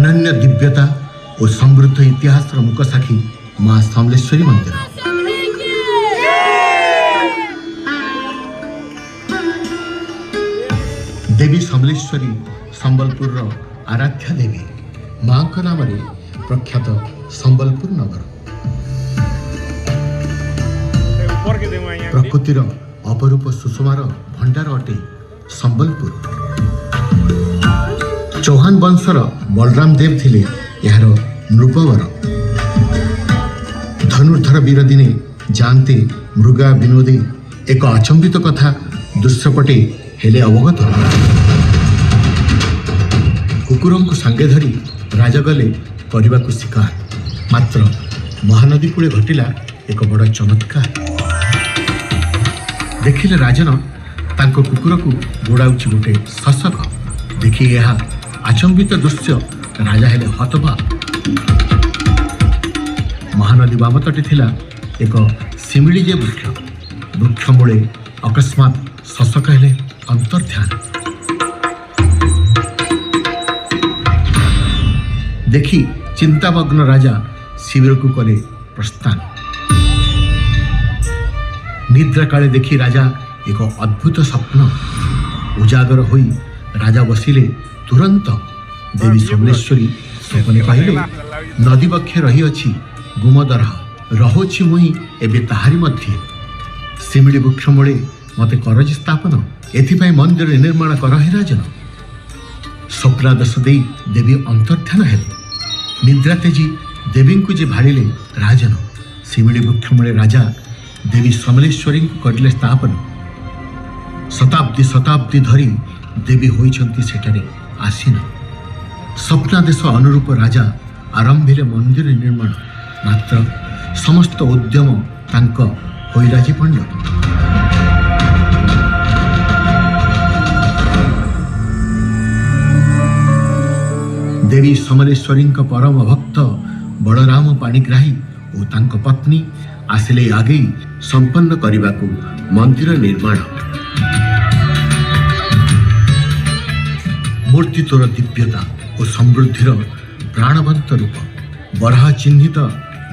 अनन्य दिव्यता और समृद्ध इतिहास मुख साखी माँ समलेश्वरी मंदिर। देवी समलेश्वरी संबलपुर आराध्या देवी माँ का नाम प्रख्यात संबलपुर नगर। प्रकृतिर अपरूप सुषमार भंडार अटे संबलपुर। चौहान वंशर बलराम देव थिले यार नृपवर। धनुर्धर वीर दिने जानते मृगा विनोदे एक अचंबित कथा दृश्यपटे हेले अवगत। कुकुरं को सांगे धरी राजा गले करने को शिकार। मात्र महानदी कूले घटिला एक बड़ चमत्कार। देखिले राजन तांको कुकुर को गोड़ाउची गोटे शशक। देखि यह आचंबित दृश्य राजा हेले हतबाक। महानदी बाम तटे थिला एक सिमिलीजे वृक्ष। वृक्ष मूले अकस्मात शशक हेले अंतर्ध्यान। देखि चिंतामग्न राजा शिविर को कले प्रस्थान। निद्रा काले देखि राजा एक अद्भुत स्वप्न। उजागर होई राजा बसिले तुरंत देवी समलेश्वरी सपने पाइले नदी बक्षे रही अछि गुमदरह रहोछि मुई एबे ताहारी मध्य। सिमिली वृक्ष मूले मते करज स्थापन एथिपाई मंदिर निर्माण कर हे राजन। स्वप्नादेश दे देवी अंतर्ध्यान हेले। निद्रा तेजी देवी को जे भाड़िले राजन। सिमिली वृक्ष मूले राजा देवी समलेश्वरी को करले स्थापन। शताब्दी शताब्दी धरी देवी होइछंती सेठारे आसीन। स्वप्नादेश अनुरूप राजा आरंभिले मंदिर निर्माण। मात्र समस्त उद्यम तांक होइराजी पंड। देवी समलेश्वरी परम भक्त बलराम पाणिग्राही और तांक पत्नी आसिले आगे संपन्न करने को मंदिर निर्माण। मूर्ति तोर दिव्यता और समृद्धिर प्राणवंत रूप। बराह चिन्हित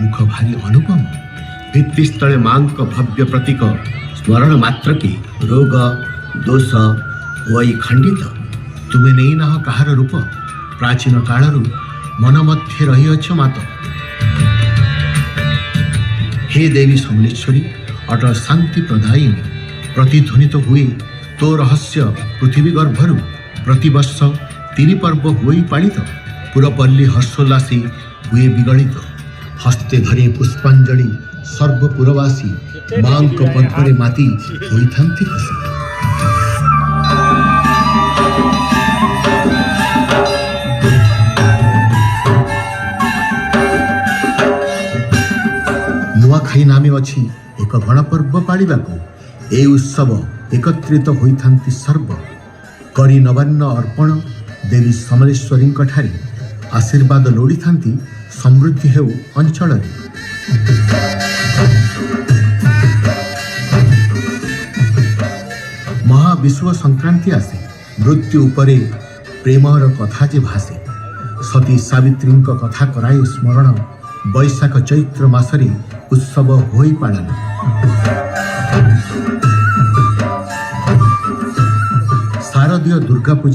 मुख भारी अनुपम। भित्तिस्थले मां भव्य प्रतीक स्मरण मात्र के रोग दोष वही खंडित। तुम्हें नहीं ना कहार रूप प्राचीन कालरू मन मध्य रही अछ मात। हे देवी समलेश्वरी अटल शांति प्रदायिनी। प्रतिध्वनित हुए तो रहस्य पृथ्वी गर्भरु। प्रतिवर्ष 3 पर्व हुई पालित। पुरपल्ली हर्षोल्लासी हुए विगलित। हस्ते धरे पुष्पांजलि सर्वपुरवासी मां पद्मरे माती होइथांती खुशी। नुआखाई नामे अछि एक गणपर्व पालिबा को। ए उत्सव एकत्रित होइथांती सर्व। करी नवान्न अर्पण देवी समलेश्वरी ठारे आशीर्वाद लोड़ी थांती समृद्धि हेउ अंचल। महाविश्व संक्रांति आसे मृत्यु उपरे प्रेमर कथा जे भासे। सती सावित्री कथा कराए स्मरण। बैशाख चैत्र मासरे उत्सव होई पालन। शारदीय दुर्गा पूजा